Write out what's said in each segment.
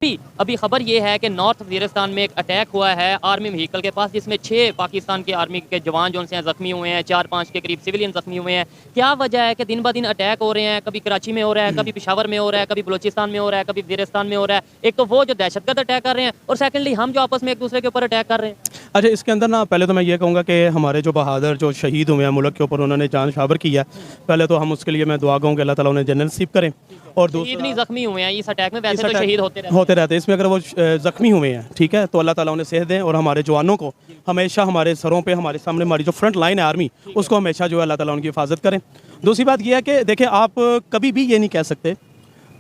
अभी खबर ये है कि नॉर्थ वजीरिस्तान में एक अटैक हुआ है आर्मी व्हीकल के पास, जिसमें 6 पाकिस्तान के आर्मी के जवान जो हैं ज़ख्मी हुए हैं, 4-5 के करीब सिविलियन ज़ख्मी हुए हैं। क्या वजह है कि दिन ब दिन अटैक हो रहे हैं? कभी कराची में हो रहा है, कभी पेशावर में हो रहा है, कभी बलोचिस्तान में हो रहा है, कभी वजीरिस्तान में हो रहा है। एक तो वो जो दहशतगर्द अटैक कर रहे हैं, और सेकेंडली हम जो आपस में एक दूसरे के ऊपर अटैक कर रहे हैं। अच्छा, इसके अंदर ना पहले तो मैं ये कहूँगा कि हमारे जो बहादुर जो शहीद हुए हैं मुल्क के ऊपर, उन्होंने जान शावर किया। पहले तो हम उसके लिए मैं दुआ कहूँ कि अल्लाह ताला उन्हें जन्नत नसीब करें। और शहीद नहीं ज़ख्मी हुए हैं इस अटैक में, वैसे तो शहीद होते रहते हैं। इसमें अगर वो ज़ख्मी हुए हैं, ठीक है, तो अल्लाह ताला उन्हें सेहत दें। और हमारे जवानों को हमेशा हमारे सरों पे, हमारे सामने हमारी जो फ्रंट लाइन है आर्मी, उसको हमेशा जो है अल्लाह ताला उनकी हिफाजत करें। दूसरी बात यह है कि देखिए, आप कभी भी ये नहीं कह सकते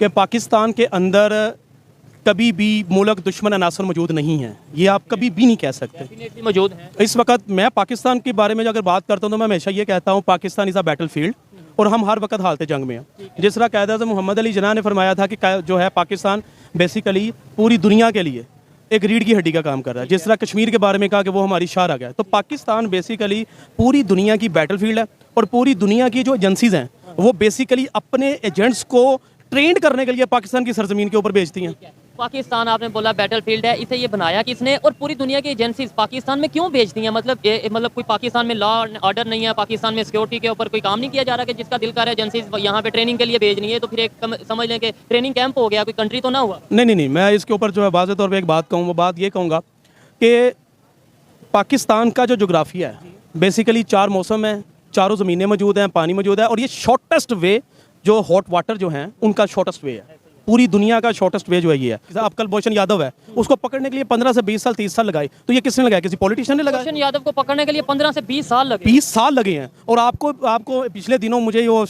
कि पाकिस्तान के अंदर कभी भी मुल्क दुश्मन अनासर मौजूद नहीं है। ये आप कभी भी नहीं कह सकते। मौजूद हैं। इस वक्त मैं पाकिस्तान के बारे में अगर बात करता हूँ तो मैं हमेशा ये कहता हूँ, Pakistan is a battle field, और हम हर वक्त हालत जंग में हैं। जिस तरह कायद-ए-आज़म मोहम्मद अली जिन्ना ने फरमाया था कि जो है पाकिस्तान बेसिकली पूरी दुनिया के लिए एक रीढ़ की हड्डी का काम कर रहा है। जिस तरह कश्मीर के बारे में कहा कि वो हमारी शार आ गया, तो पाकिस्तान बेसिकली पूरी दुनिया की बैटल फील्ड है। और पूरी दुनिया की जो एजेंसीज हैं वो बेसिकली अपने एजेंट्स को ट्रेंड करने के लिए पाकिस्तान की सरजमीन के ऊपर भेजती हैं। पाकिस्तान आपने बोला बैटल फील्ड है, इसे ये बनाया किसने, और पूरी दुनिया की एजेंसीज पाकिस्तान में क्यों भेजती हैं? मतलब कोई पाकिस्तान में लॉ ऑर्डर नहीं है, पाकिस्तान में सिक्योरिटी के ऊपर कोई काम नहीं किया जा रहा कि जिसका दिल कर रहा है एजेंसीज यहाँ पे ट्रेनिंग के लिए भेजनी है, तो फिर एक समझ लें कि ट्रेनिंग कैंप हो गया, कोई कंट्री तो ना हुआ। नहीं, मैं इसके ऊपर जो है वाज़ेह तौर पर एक बात कहूँ, वो बात ये कहूँगा कि पाकिस्तान का जो जोग्राफिया है, बेसिकली 4 मौसम है, चारों ज़मीनें मौजूद हैं, पानी मौजूद है, और ये शॉर्टेस्ट वे जो हॉट वाटर जो हैं उनका शॉर्टेस्ट वे है। पूरी दुनिया का शॉर्टेस्ट वे जो है ये है। अब कल भूषण यादव है, उसको पकड़ने के लिए 15 से 20 साल 30 साल लगाए, तो ये किसने लगाया? किसी पॉलिटिशियन ने लगाया? भूषण यादव को पकड़ने के लिए 15 से 20 साल लगे। 20 साल लगे हैं। और आपको पिछले दिनों मुझे वो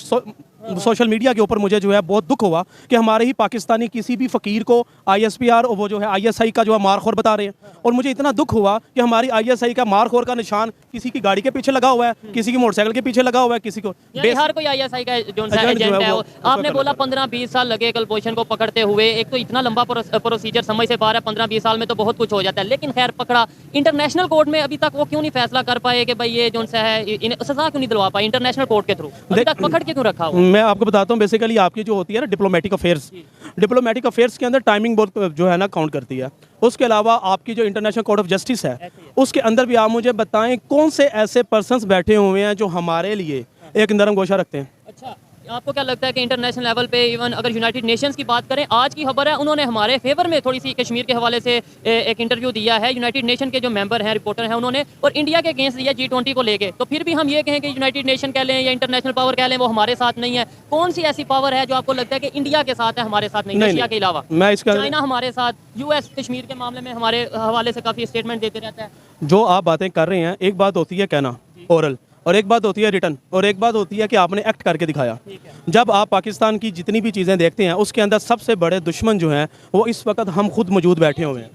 सोशल मीडिया के ऊपर मुझे जो है बहुत दुख हुआ कि हमारे ही पाकिस्तानी किसी भी फ़कीर को ISPR और वो जो है ISI का जो है मारखोर बता रहे हैं। और मुझे इतना दुख हुआ कि हमारी ISI का मारखोर का निशान किसी की गाड़ी के पीछे लगा हुआ है, किसी की मोटरसाइकिल के पीछे लगा हुआ है, किसी को हर कोई ISI का जो एजेंट है। आपने बोला 15-20 साल लगे कलभूषण को पकड़ते हुए। एक तो इतना लंबा प्रोसीजर समझ से बाहर है, 15-20 साल में तो बहुत कुछ हो जाता है। लेकिन खैर पकड़ा, इंटरनेशनल कोर्ट में अभी तक वो क्यों नहीं फैसला कर पाए कि भाई ये जो है सजा क्यों नहीं दिलवा पाए इंटरनेशनल कोर्ट के थ्रू? अभी तक पकड़ के क्यों रखा हुआ? मैं आपको बताता हूँ, बेसिकली आपकी जो होती है ना डिप्लोमेटिक अफेयर्स के अंदर टाइमिंग बहुत जो है ना काउंट करती है। उसके अलावा आपकी जो इंटरनेशनल कोर्ट ऑफ जस्टिस है, उसके अंदर भी आप मुझे बताएं कौन से ऐसे पर्सन्स बैठे हुए हैं जो हमारे लिए एक नरम गोशा रखते हैं। अच्छा, आपको क्या लगता है कि इंटरनेशनल लेवल पे, इवन अगर यूनाइटेड नेशंस की बात करें, आज की खबर है उन्होंने हमारे फेवर में थोड़ी सी कश्मीर के हवाले से एक इंटरव्यू दिया है यूनाइटेड नेशन के जो मेंबर हैं, रिपोर्टर हैं उन्होंने, और इंडिया के अगेंस्ट दिया G20 को लेके। तो फिर भी हम ये कहें कि यूनाइटेड नेशन कह लें या इंटरनेशनल पावर कह लें, वो हमारे साथ नहीं है। कौन सी ऐसी पावर है जो आपको लगता है कि इंडिया के साथ है, हमारे साथ नहीं? रशिया के अलावा चाइना हमारे साथ, US कश्मीर के मामले में हमारे हवाले से काफ़ी स्टेटमेंट देते रहता है। जो आप बातें कर रहे हैं, एक बात होती है कहना ओरल, और एक बात होती है रिटर्न, और एक बात होती है कि आपने एक्ट करके दिखाया। जब आप पाकिस्तान की जितनी भी चीज़ें देखते हैं, उसके अंदर सबसे बड़े दुश्मन जो हैं वो इस वक्त हम खुद मौजूद बैठे हुए हैं।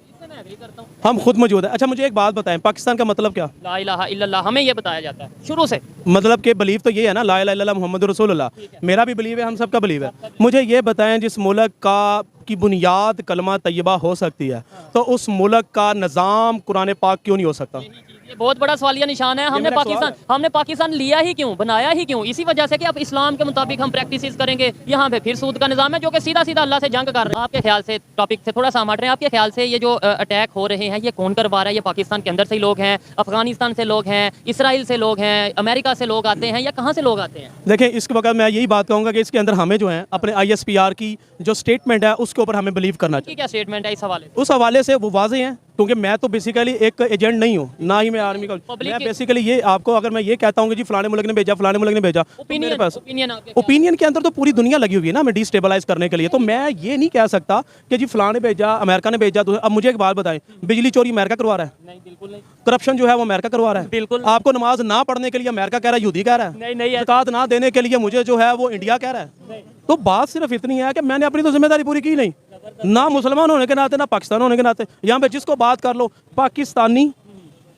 हम खुद मौजूद हैं। अच्छा, मुझे एक बात बताएं, पाकिस्तान का मतलब क्या? ला इलाहा इल्लल्लाह, हमें ये बताया जाता है शुरू से। मतलब के बिलीव तो ये है ना, ला इलाहा इल्लल्लाह मोहम्मद रसूलुल्लाह। मेरा भी बिलीव है, हम सबका बिलीव है। मुझे ये बताएं, जिस मुल्क का की बुनियाद कलमा तैयबा हो सकती है, तो उस मुल्क का निज़ाम कुरान पाक क्यों नहीं हो सकता? ये बहुत बड़ा सवालिया निशान है। हमने पाकिस्तान लिया ही क्यों, बनाया ही क्यों? इसी वजह से कि अब इस्लाम के मुताबिक हम प्रैक्टिस करेंगे। यहाँ पे फिर सूद का निज़ाम है जो कि सीधा सीधा अल्लाह से जंग कर रहे हैं। आपके ख्याल से, टॉपिक से थोड़ा सा हट रहे हैं, आपके ख्याल से ये जो अटैक हो रहे हैं ये कौन करवा रहा है? ये पाकिस्तान के अंदर से ही लोग हैं, अफगानिस्तान से लोग हैं, इसराइल से लोग हैं, अमेरिका से लोग आते हैं, या कहाँ से लोग आते हैं? देखिए, इसके वक्त मैं यही बात कहूँगा कि इसके अंदर हमें जो है अपने ISPR की जो स्टेटमेंट है उसके ऊपर हमें बिलीव करना चाहिए। क्या स्टेटमेंट है इस हवाले? उस हवाले से वो वाजे हैं, क्योंकि मैं तो बेसिकली एक एजेंट नहीं हूँ, ना ही मैं आर्मी का। मैं बेसिकली ये आपको अगर मैं ये कहता हूँ कि जी फलाने मुल्क ने भेजा, फलाने मुल्क ने भेजा, ओपिनियन के अंदर तो पूरी दुनिया लगी हुई है ना हमें डिस्टेबलाइज करने के लिए। तो मैं ये नहीं कह सकता कि जी फलाने भेजा, अमेरिका ने भेजा। अब मुझे एक बात बताएं, बिजली चोरी अमेरिका करवा रहा है? नहीं, बिल्कुल नहीं। करप्शन जो है वो अमेरिका करवा रहा है? बिल्कुल। आपको नमाज ना पढ़ने के लिए अमेरिका कह रहा है, यहूदी कह रहा है? नहीं। ज़कात ना देने के लिए मुझे जो है वो इंडिया कह रहा है? तो बात सिर्फ इतनी है कि मैंने अपनी तो जिम्मेदारी पूरी की नहीं, ना मुसलमान होने के नाते, ना पाकिस्तान होने के नाते। यहाँ पे जिसको बात कर लो, Pakistani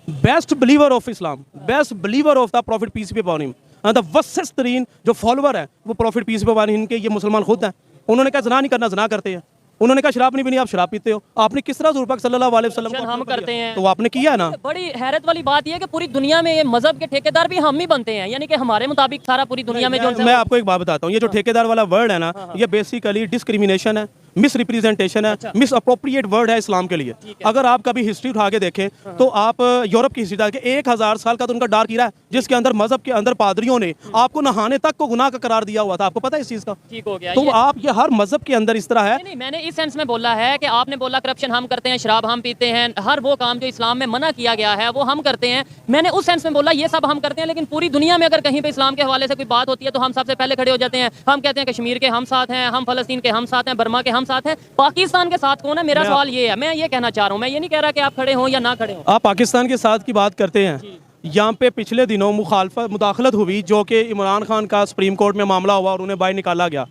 best believer of Islam, best believer of the prophet peace be upon him, the वसेस्ट तरीन जो फॉलोवर है वो prophet peace be upon him के ये मुसलमान खुद हैं। उन्होंने कहा जना नहीं करना, जना करते हैं। उन्होंने कहा शराब नहीं पीनी, आप शराब पीते हो। आपने किस तरह हुज़ूर पाक सल्लल्लाहु अलैहि वसल्लम को हम करते हैं, तो आपने किया ना। बड़ी हैरत वाली बात यह है कि पूरी दुनिया में ये मजहब के ठेकेदार भी हम ही बनते हैं, यानी कि हमारे मुताबिक सारा पूरी दुनिया में जो मैं आपको एक बात बताता हूँ, ये जो ठेकेदार वाला वर्ड है ना, ये बेसिकली डिस्क्रिमिनेशन है। मिस रिप्रेजेंटेशन है, मिस अप्रोप्रिएट वर्ड है इस्लाम के लिए। अगर आप कभी हिस्ट्री उठा के देखें तो आप यूरोप की हिस्ट्री के 1000 साल का तो उनका डार्क ईरा है, जिसके अंदर मजहब के अंदर पादरियों ने आपको नहाने तक को गुनाह का करार दिया हुआ था। आपको पता है इस चीज का? ठीक हो गया। तो आप ये हर मजहब के अंदर इस तरह है। नहीं, मैंने इस सेंस में बोला है कि आपने बोला करप्शन हम करते हैं, शराब हम पीते हैं, हर वो काम जो इस्लाम में मना किया गया है वो हम करते हैं। मैंने उस सेंस में बोला ये सब हम करते हैं, लेकिन पूरी दुनिया में अगर कहीं पे इस्लाम के हवाले से कोई बात होती है तो हम सबसे पहले खड़े हो जाते हैं। हम कहते हैं कश्मीर के हम साथ हैं, हम फलस्तीन के हम साथ हैं, बर्मा के हम साथ हैं। पाकिस्तान के साथ कौन है? मेरा सवाल ये है। मैं ये कहना चाह रहा हूँ, मैं ये नहीं कह रहा कि आप खड़े हो या ना खड़े हो। आप पाकिस्तान के साथ की बात करते हैं, यहाँ पे पिछले दिनों मुदाखलत हुई जो कि इमरान खान का सुप्रीम कोर्ट में मामला हुआ और उन्हें बाहर निकाला गया।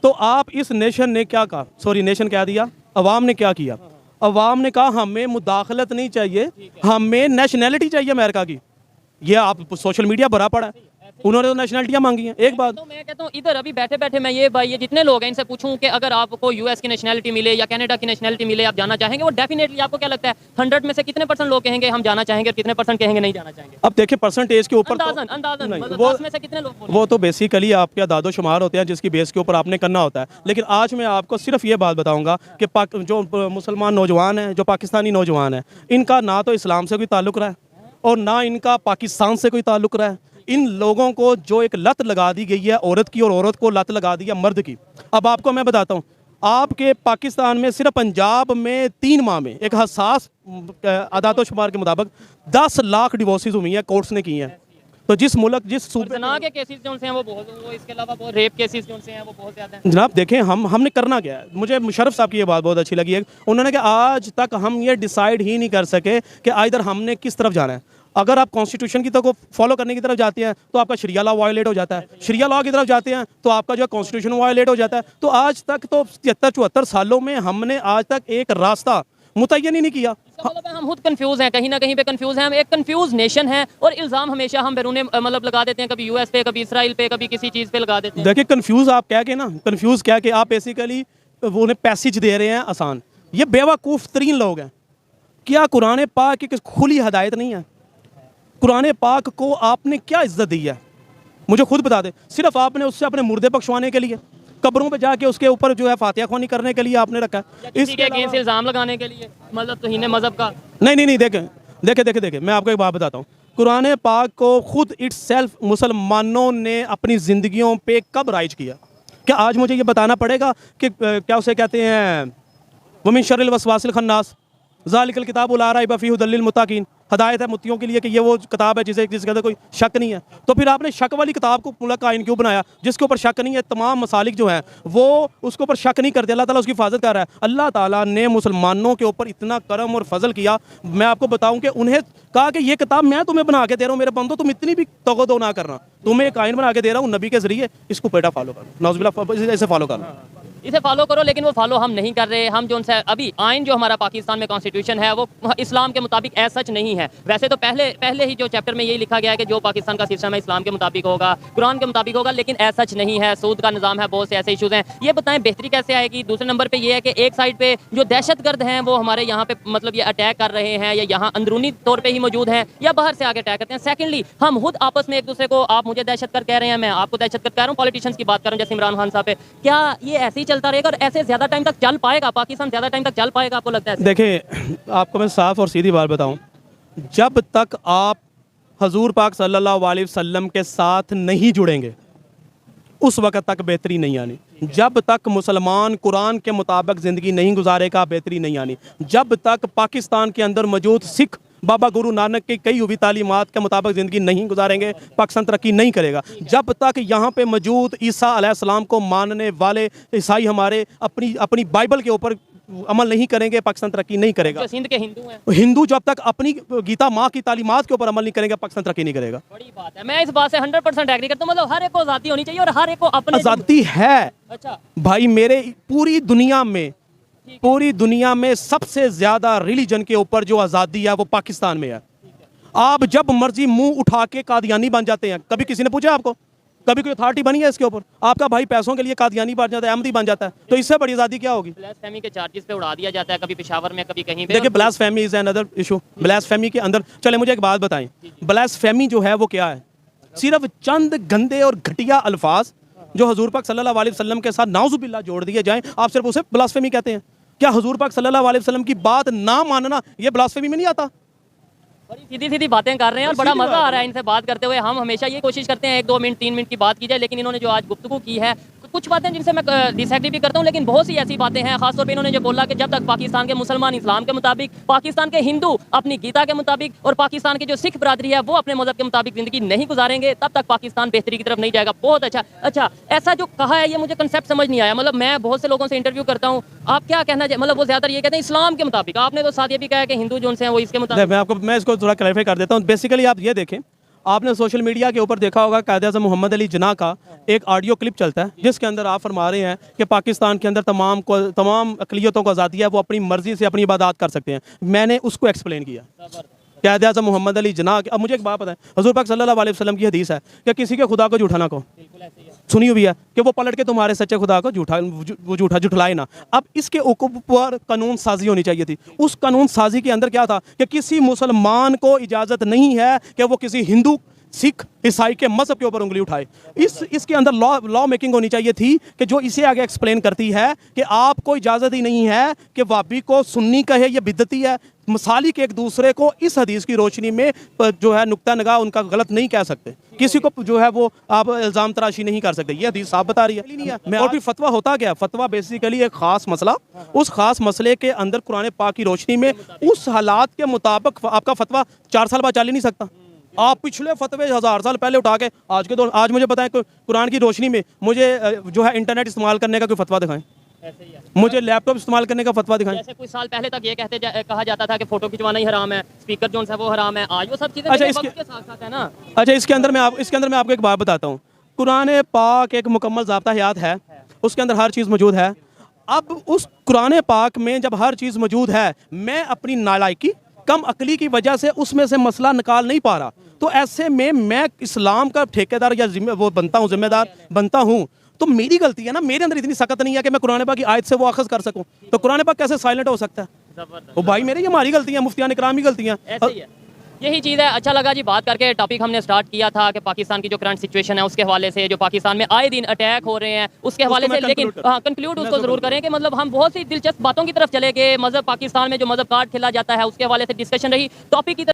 तो आप इस नेशन ने क्या कहा, सॉरी नेशन क्या दिया, अवाम ने क्या किया? अवाम ने कहा हमें मुदाखलत नहीं चाहिए, हमें नेशनैलिटी चाहिए अमेरिका की। ये आप सोशल मीडिया भरा पड़ा है, उन्होंने तो नेशनलिटियां मांगी हैं। एक बात तो मैं कहता हूँ इधर अभी बैठे बैठे मैं ये भाई ये जितने लोग हैं इनसे पूछूं कि अगर आपको यूएस की नेशनलिटी मिले या कनाडा की नेशनलिटी मिले, आप जाना चाहेंगे? वो डेफिनेटली आपको क्या लगता है 100 में से कितने % लोग कहेंगे हम जाना चाहेंगे और कितने % कहेंगे नहीं जाना चाहेंगे? अब देखिए परसेंटेज के ऊपर अंदाजन मतलब वो 10 में से कितने लोग बोलेंगे? वो तो बेसिकली आपके दादो शुमार होते हैं जिसकी बेस के ऊपर आपने करना होता है। लेकिन आज मैं आपको सिर्फ ये बात बताऊंगा कि जो मुसलमान नौजवान हैं, जो पाकिस्तानी नौजवान हैं, इनका ना तो इस्लाम से कोई ताल्लुक रहा है और ना इनका पाकिस्तान से कोई ताल्लुक रहा है। इन लोगों को जो एक लत लगा दी गई है औरत की, और औरत को लत लगा दी है मर्द की। अब आपको मैं बताता हूँ, आपके पाकिस्तान में सिर्फ पंजाब में 3 माह में एक हसास आदातो शुमार के मुताबिक 10 लाख डिवोर्सेज हुई हैं, कोर्ट्स ने की हैं। तो जिस मुल्क जिस सूबे ज़िना के केसेस जो हैं वो बहुत, वो इसके अलावा बहुत रेप केसेस जो हैं वो बहुत ज़्यादा हैं। जनाब देखें हमने करना क्या है। मुझे मुशर्रफ साहब की ये बात बहुत अच्छी लगी है, उन्होंने कहा आज तक हम ये डिसाइड ही नहीं कर सके कि इधर हमने किस तरफ जाना है। अगर आप कॉन्स्टिट्यूशन की तरफ फॉलो करने की तरफ जाते हैं तो आपका शरिया लॉ वायलेट हो जाता है, शरिया लॉ की तरफ जाते हैं तो आपका जो कॉन्स्टिट्यूशन वायलेट हो जाता है। तो आज तक तो 73-74 सालों में हमने आज तक एक रास्ता मुतय्यन ही नहीं किया। मतलब हम खुद कंफ्यूज हैं, कहीं ना कहीं पे कंफ्यूज हैं। हम एक कंफ्यूज नेशन है और इल्ज़ाम हमेशा हम बैरून मतलब लगा देते हैं, कभी यूएस पे, कभी इसराइल पे, कभी किसी चीज़ पे लगा देते हैं। देखिए कंफ्यूज आप क्या के ना, कंफ्यूज क्या कि आप बेसिकली वो उन्हें पैसेज दे रहे हैं आसान। ये बेवकूफ़ तरीन लोग हैं। क्या कुरान पाक की खुली हदायत नहीं है? कुरान पाक को आपने क्या इज्जत दी है मुझे खुद बता दे। सिर्फ आपने उससे अपने मुर्दे बख्शवाने के लिए, कब्रों पे जाके उसके ऊपर जो है फातिहा ख्वानी करने के लिए आपने रखा है। इसके अगेंस्ट इल्ज़ाम लगाने के लिए, मतलब तौहीन मज़हब का। नहीं देखें मैं आपको एक बात बताता हूँ। कुरान पाक को खुद इट्सेल्फ मुसलमानों ने अपनी ज़िंदगियों पे कब राइज किया? क्या आज मुझे ये बताना पड़ेगा कि क्या उसे कहते हैं वमिन शर्रिल वसवासिल खन्नास ज़ालिकल किताबु ला रैब फ़ीहि हुदल लिल मुत्तक़ीन, हदायत है मुत्तियों के लिए कि ये वो किताब है जिसके अंदर कोई शक नहीं है। तो फिर आपने शक वाली किताब को मुल्क आइन क्यों बनाया जिसके ऊपर शक नहीं है? तमाम मसालिक जो हैं वो उसके ऊपर शक नहीं करते, अल्लाह ताला उसकी हिफाजत कर रहा है। अल्लाह ताला ने मुसलमानों के ऊपर इतना करम और फजल किया। मैं आपको बताऊं कि उन्हें कहा कि ये किताब मैं तुम्हें बना के दे रहा हूँ, मेरे बंदो तुम इतनी भी तगदो ना करना, तुम्हें एक आइन बना के दे रहा हूँ नबी के जरिए, इसको बेटा फॉलो करो, नौज़ुबिल्लाह ऐसे फॉलो करो, इसे फॉलो करो। लेकिन वो फॉलो हम नहीं कर रहे। हम जो उनसे अभी आइन जो हमारा पाकिस्तान में कॉन्स्टिट्यूशन है वो इस्लाम के मुताबिक ऐसा सच नहीं है। वैसे तो पहले ही जो चैप्टर में यही लिखा गया है कि जो पाकिस्तान का सिस्टम है इस्लाम के मुताबिक होगा, कुरान के मुताबिक होगा, लेकिन ऐसा सच नहीं है। सूद का निज़ाम है, बहुत से ऐसे इशूज़ हैं। ये बताएं बेहतरी कैसे आएगी? दूसरे नंबर पर यह है कि एक साइड पर जो दहशतगर्द हैं वो हमारे यहाँ पे मतलब ये अटैक कर रहे हैं या यहाँ अंदरूनी तौर पर ही मौजूद हैं या बाहर से आके अटैक करते हैं। सेकेंडली हम खुद आपस में एक दूसरे को, आप मुझे दहशतगर्द कह रहे हैं, मैं आपको दहशतगर्द कह रहा हूँ, पॉलिटिशियंस की बात कर रहा हूँ जैसे इमरान खान साहब पे। क्या ये ऐसे ही चलता रहेगा और ऐसे ज़्यादा टाइम तक चल पाएगा? पाकिस्तान ज़्यादा टाइम तक चल पाएगा आपको लगता है? देखिए आपको मैं साफ और सीधी बात बताऊं, जब तक आप हजूर पाक सल्लल्लाहु अलैहि वसल्लम के साथ नहीं जुड़ेंगे उस वक़्त तक बेहतरी नहीं आनी। जब तक मुसलमान कुरान के मुताबिक ज़िंदगी नहीं गुजारेगा बेहतरी नहीं आनी। जब तक पाकिस्तान के अंदर मौजूद सिख बाबा गुरु नानक की कई हुई तालीमात के मुताबिक ज़िंदगी नहीं गुजारेंगे पाकिस्तान तरक्की नहीं करेगा। जब तक यहाँ पे मौजूद ईसा अलैहिस्सलाम को मानने वाले ईसाई हमारे अपनी बाइबल के ऊपर अमल नहीं करेंगे पाकिस्तान तरक्की नहीं करेगा। जो सिंध के हिंदू हैं, हिंदू जब तक अपनी गीता माँ की तालीमात के ऊपर अमल नहीं करेंगे पाकिस्तान तरक्की नहीं करेगा। बड़ी बात है। मैं इस बात से 100% एग्री करता हूँ। मतलब हर एक को आज़ादी होनी चाहिए और हर एक को अपने आज़ादी है। अच्छा भाई मेरे पूरी दुनिया में सबसे ज़्यादा रिलीजन के ऊपर जो आज़ादी है वो पाकिस्तान में है। आप जब मर्जी मुंह उठा के कादियानी बन जाते हैं। कभी किसी ने पूछा आपको? कभी कोई अथॉरिटी बनी है इसके ऊपर? आपका भाई पैसों के लिए कादियानी बन जाता है, अहमदी बन जाता है, तो इससे बड़ी आज़ादी क्या होगी? ब्लास्फेमी के चार्जेस पे उड़ा दिया जाता है, कभी पेशावर में, कभी कहीं पे। देखिए blasphemy is another issue. Blasphemy के अंदर चले मुझे एक बात बताएं, ब्लास्फेमी जो है वो क्या है? सिर्फ चंद गंदे और घटिया अल्फाज जो हजूर पाक सल्लल्लाहु अलैहि वसल्लम के साथ नाउजुबिल्लाह जोड़ दिए जाएं, आप सिर्फ उसे ब्लास्फेमी कहते हैं? क्या हजूर पाक सल्लल्लाहु अलैहि वसल्लम की बात ना मानना ये ब्लास्फेमी में नहीं आता? बड़ी सीधी सीधी बातें कर रहे हैं और बड़ा मजा आ रहा है इनसे बात करते हुए। हम हमेशा ये कोशिश करते हैं 1-2 मिनट 3 मिनट की बात की जाए, लेकिन इन्होंने जो आज गुफ्तगू की है, कुछ बातें जिनसे मैं डिसएग्री भी करता हूँ, लेकिन बहुत सी ऐसी बातें हैं। खासतौर पे इन्होंने जो बोला कि जब तक पाकिस्तान के मुसलमान इस्लाम के मुताबिक, पाकिस्तान के हिंदू अपनी गीता के मुताबिक और पाकिस्तान की जो सिख बरादरी है वो अपने मजहब के मुताबिक जिंदगी नहीं गुजारेंगे, तब तक पाकिस्तान बेहतरी की तरफ नहीं जाएगा। बहुत अच्छा, ऐसा जो कहा है ये मुझे कंसेप्ट समझ नहीं आया। मतलब मैं बहुत से लोगों से इंटरव्यू करता हूँ, आप क्या कहना चाहिए? मतलब वो ज्यादातर ये कहते हैं इस्लाम के मुताबिक, आपने तो साथ ये भी कहा है कि हिंदू जो हैं वो इसके मुताबिक। मैं इसको थोड़ा क्लैरिफाई कर देता हूँ। बेसिकली आप ये देखें, आपने सोशल मीडिया के ऊपर देखा होगा कायद-ए-आज़म मोहम्मद अली जिन्ना का एक ऑडियो क्लिप चलता है, जिसके अंदर आप फरमा रहे हैं कि पाकिस्तान के अंदर तमाम अक़लियतों को आज़ादी है, वो अपनी मर्जी से अपनी इबादत कर सकते हैं। मैंने उसको एक्सप्लेन किया। कायद-ए-आज़म मोहम्मद अली जिन्ना, अब मुझे एक बात पता है, हज़ूर पाक सल्लल्लाहु अलैहि वसल्लम की हदीस है कि किसी के खुदा को झूठा ना कहो, सुनी हुई है कि वो पलट के तुम्हारे सच्चे खुदा को झूठा जुठलाए ना। अब इसके ऊपर कानून साजी होनी चाहिए थी। उस कानून साजी के अंदर क्या था कि किसी मुसलमान को इजाज़त नहीं है कि वो किसी हिंदू, सिख, ईसाई के मजहब के ऊपर उंगली उठाए। इसके अंदर लॉ मेकिंग होनी चाहिए थी कि जो इसे आगे एक्सप्लेन करती है कि आपको इजाज़त ही नहीं है कि वाबी को सुन्नी कहे, ये बिदती है। मसालिक एक दूसरे को इस हदीस की रोशनी में जो है नुक्ता नगाह उनका गलत नहीं कह सकते, किसी को जो है वो आप इल्ज़ाम तराशी नहीं कर सकते। ये हदीस साफ बता रही है। मैं और फिर फतवा होता क्या? फतवा बेसिकली एक ख़ास मसला, उस ख़ास मसले के अंदर कुरान पाक की रोशनी में उस हालात के मुताबिक आपका फतवा 4 साल बाद चल ही नहीं सकता। आप पिछले फतवे 1000 साल पहले उठा के आज मुझे बताएं कुरान की रोशनी में मुझे जो है इंटरनेट इस्तेमाल करने का कोई फतवा दिखाएं, मुझे लैपटॉप इस्तेमाल करने का फतवा दिखाएं। जैसे कुछ साल पहले तक ये कहा जाता था कि फोटो खिंचवाना ही हराम है, स्पीकर जो है वो हराम है, आज वो सब चीजें अच्छा, वक्त के साथ है ना। अच्छा, इसके अंदर मैं आपको एक बात बताता हूँ। कुरान पाक एक मुकम्मल ज़ाब्ता हयात है, उसके अंदर हर चीज़ मौजूद है। अब उस कुरान पाक में जब हर चीज़ मौजूद है, मैं अपनी नालायकी, कम अकली की वजह से उसमें से मसला निकाल नहीं पा रहा, तो ऐसे में मैं इस्लाम का ठेकेदार या जिम्मेदार बनता हूँ, तो मेरी गलती है ना। मेरे अंदर इतनी सख्त नहीं है कि मैं कुरान पाक की आयत से वो अखज़ कर सकूं, तो कुरान पाक कैसे साइलेंट हो सकता है? वो भाई मेरे, ये हमारी गलती है, मुफ्तियान इकराम की गलतियाँ। यही चीज़ है। अच्छा लगा जी बात करके। टॉपिक हमने स्टार्ट किया था कि पाकिस्तान की जो करंट सिचुएशन है उसके हवाले से, जो पाकिस्तान में आए दिन अटैक हो रहे हैं उसके हवाले से, लेकिन कंक्लूड उसको ज़रूर करें कि मतलब हम बहुत सी दिलचस्प बातों की तरफ चले गए। मज़हब, पाकिस्तान में जो मज़हब कार्ड खेला जाता है उसके हवाले से डिस्कशन रही। टॉपिक की